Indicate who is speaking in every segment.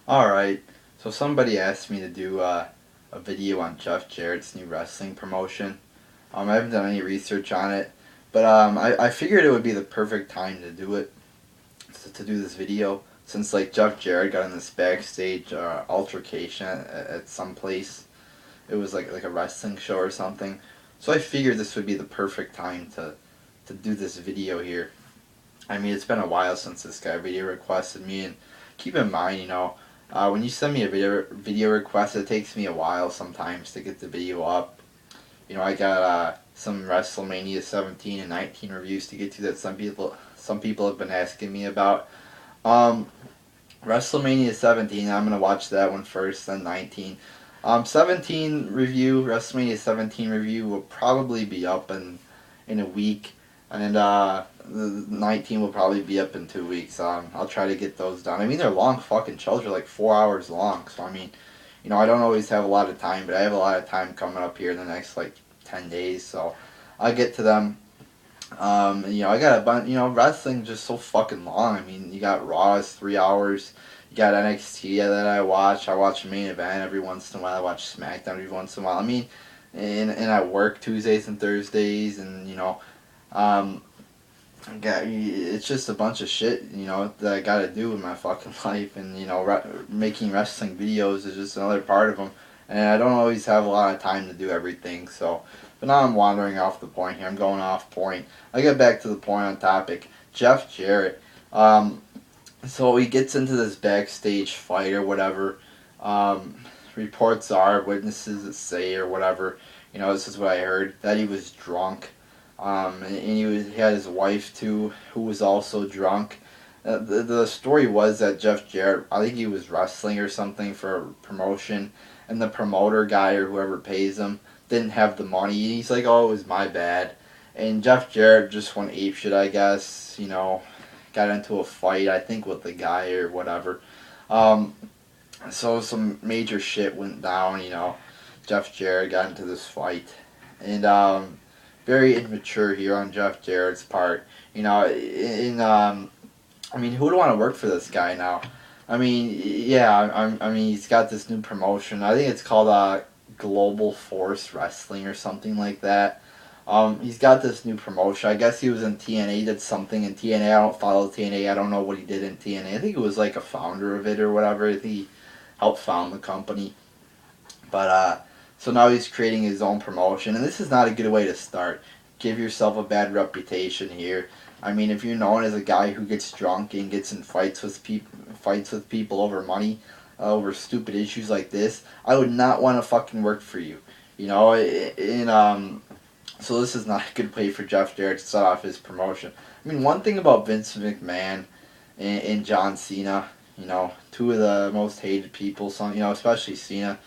Speaker 1: Alright, so somebody asked me to do a video on Jeff Jarrett's new wrestling promotion. I haven't done any research on it, but I figured it would be the perfect time to do it, to do this video, since like Jeff Jarrett got in this backstage altercation at some place. It was like a wrestling show or something. So I figured this would be the perfect time to do this video here. I mean, it's been a while since this guy video requested me, and keep in mind, when you send me a video request, it takes me a while sometimes to get the video up. I got some WrestleMania 17 and 19 reviews to get to that some people have been asking me about. Um, WrestleMania 17, I'm gonna watch that one first, then 19. 17 review, WrestleMania 17 review will probably be up in a week, and the 19 will probably be up in 2 weeks. I'll try to get those done. I mean, they're long fucking shows. They're like 4 hours long, so I mean, I don't always have a lot of time, but I have a lot of time coming up here in the next like 10 days, so I'll get to them. I got a bunch. Wrestling just so fucking long. I mean, you got Raw is 3 hours. You got NXT that I watch. I watch Main Event every once in a while. I watch SmackDown every once in a while. I mean, and I work Tuesdays and Thursdays, and um, it's just a bunch of shit, that I gotta do in my fucking life, and making wrestling videos is just another part of them, and I don't always have a lot of time to do everything. So, but now I'm wandering off the point here. I'm going off point. I get back to the point on topic. Jeff Jarrett. So he gets into this backstage fight or whatever. Um, Reports are, witnesses say or whatever. This is what I heard, that he was drunk. And he had his wife too, who was also drunk. The story was that Jeff Jarrett, I think he was wrestling or something for a promotion, and the promoter guy or whoever pays him didn't have the money. He's like, "Oh, it was my bad," and Jeff Jarrett just went apeshit, I guess. Got into a fight, I think, with the guy or whatever. Um, so some major shit went down. Jeff Jarrett got into this fight, and very immature here on Jeff Jarrett's part. I mean, who would want to work for this guy now? I mean, yeah, I mean, he's got this new promotion. I think it's called Global Force Wrestling or something like that. He's got this new promotion. I guess he was in TNA, did something in TNA. I don't follow TNA. I don't know what he did in TNA. I think it was like a founder of it or whatever. I think he helped found the company. But so now he's creating his own promotion, and this is not a good way to start. Give yourself a bad reputation here. I mean, if you're known as a guy who gets drunk and gets in fights with people over money, over stupid issues like this, I would not want to fucking work for you. So this is not a good way for Jeff Jarrett to start off his promotion. I mean, one thing about Vince McMahon and John Cena, two of the most hated people, especially Cena,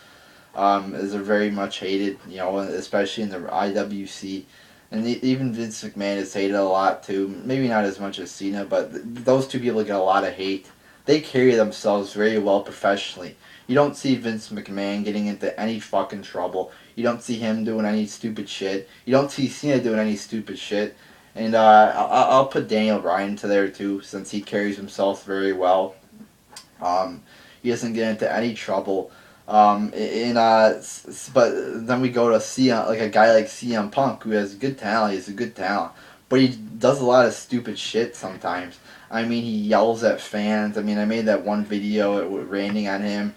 Speaker 1: is a very much hated, especially in the IWC. And even Vince McMahon is hated a lot too. Maybe not as much as Cena, but those two people get a lot of hate. They carry themselves very well professionally. You don't see Vince McMahon getting into any fucking trouble. You don't see him doing any stupid shit. You don't see Cena doing any stupid shit. And I'll put Daniel Bryan to there too, since he carries himself very well. He doesn't get into any trouble. But then we go to CM, like a guy like CM Punk, who has good talent. He has a good talent, but he does a lot of stupid shit sometimes. I mean, he yells at fans. I mean, I made that one video raining on him.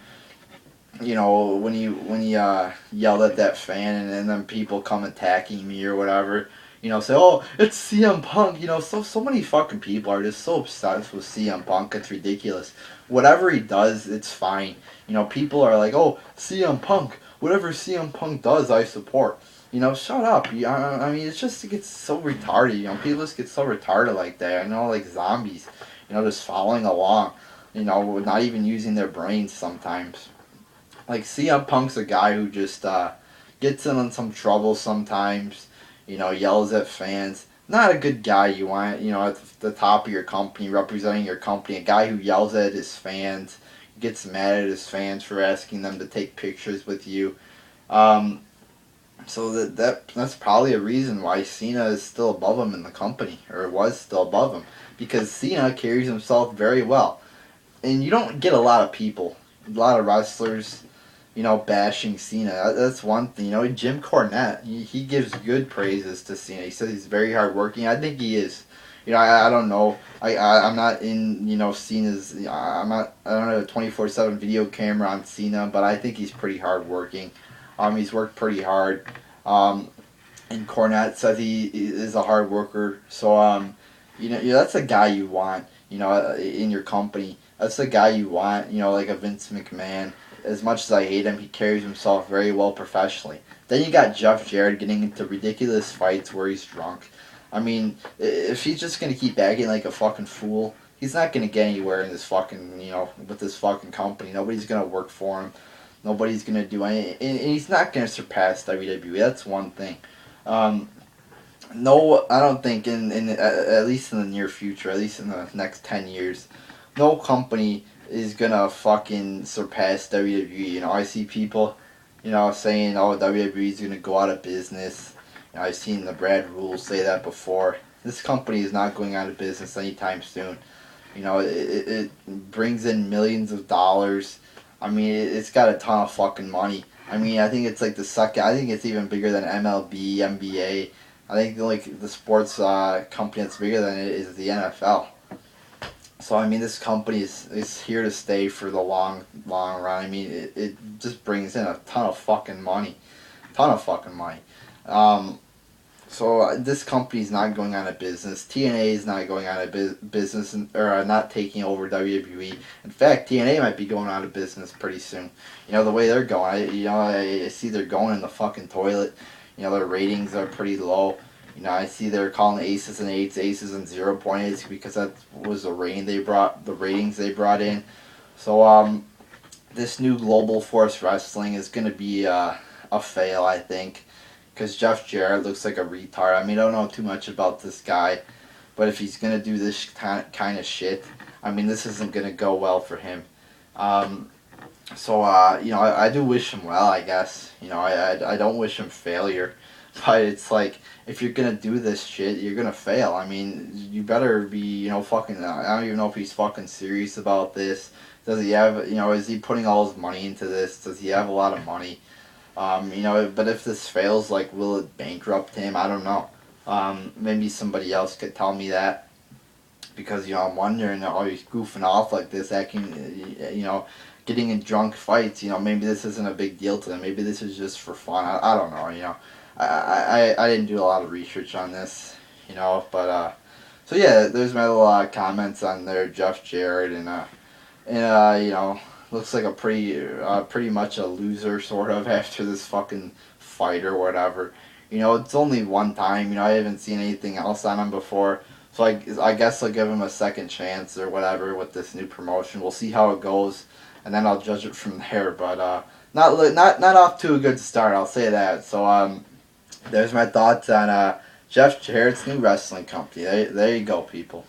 Speaker 1: When he yelled at that fan, and then people come attacking me or whatever. Say, "Oh, it's CM Punk." So many fucking people are just so obsessed with CM Punk. It's ridiculous. Whatever he does, it's fine. People are like, "Oh, CM Punk. Whatever CM Punk does, I support." Shut up. I mean, it gets so retarded. People just get so retarded like that. Like zombies. Just following along. Not even using their brains sometimes. Like CM Punk's a guy who just gets in some trouble sometimes. Yells at fans. Not a good guy you want, at the top of your company, representing your company. A guy who yells at his fans, gets mad at his fans for asking them to take pictures with you. So that's probably a reason why Cena is still above him in the company, or was still above him, because Cena carries himself very well. And you don't get a lot of people. lot of wrestlers, bashing Cena. That's one thing. Jim Cornette, he gives good praises to Cena. He says he's very hardworking. I think he is. I don't know. I'm not in, Cena's. I don't have a 24/7 video camera on Cena, but I think he's pretty hardworking. He's worked pretty hard. And Cornette says he is a hard worker. So, that's a guy you want, in your company. That's the guy you want, like a Vince McMahon. As much as I hate him, he carries himself very well professionally. Then you got Jeff Jarrett getting into ridiculous fights where he's drunk. I mean, if he's just going to keep acting like a fucking fool, he's not going to get anywhere in this fucking, with this fucking company. Nobody's going to work for him. Nobody's going to do anything. And he's not going to surpass WWE. That's one thing. No, I don't think at least in the near future, at least in the next 10 years, no company is gonna fucking surpass WWE. I see people, saying, "Oh, WWE is gonna go out of business." I've seen the Brad Rules say that before. This company is not going out of business anytime soon. It brings in millions of dollars. I mean, it's got a ton of fucking money. I mean, I think it's like the second. I think it's even bigger than MLB, NBA. I think the sports company that's bigger than it is the NFL. So I mean, this company is here to stay for the long run. I mean, it just brings in a ton of fucking money, So this company's not going out of business. TNA is not going out of business or not taking over WWE. In fact, TNA might be going out of business pretty soon. The way they're going, I see they're going in the fucking toilet. Their ratings are pretty low. I see they're calling aces and eights, aces and 0.8s because that was the ratings they brought in. So this new Global Force Wrestling is gonna be a fail, I think, because Jeff Jarrett looks like a retard. I mean, I don't know too much about this guy, but if he's gonna do this kind of shit, I mean, this isn't gonna go well for him. So I do wish him well, I guess. I don't wish him failure. But it's like, if you're gonna do this shit, you're gonna fail. I mean, you better be, fucking. I don't even know if he's fucking serious about this. Does he have, is he putting all his money into this? Does he have a lot of money? But if this fails, like, will it bankrupt him? I don't know. Maybe somebody else could tell me that. Because, I'm wondering, he's goofing off like this, acting, getting in drunk fights. Maybe this isn't a big deal to him. Maybe this is just for fun. I don't know, I didn't do a lot of research on this, but so yeah, there's my little comments on there, Jeff Jarrett, and looks like a pretty much a loser sort of after this fucking fight or whatever. It's only one time. I haven't seen anything else on him before, so I guess I'll give him a second chance or whatever with this new promotion. We'll see how it goes, and then I'll judge it from there. But not off to a good start, I'll say that. So there's my thoughts on Jeff Jarrett's new wrestling company. There you go, people.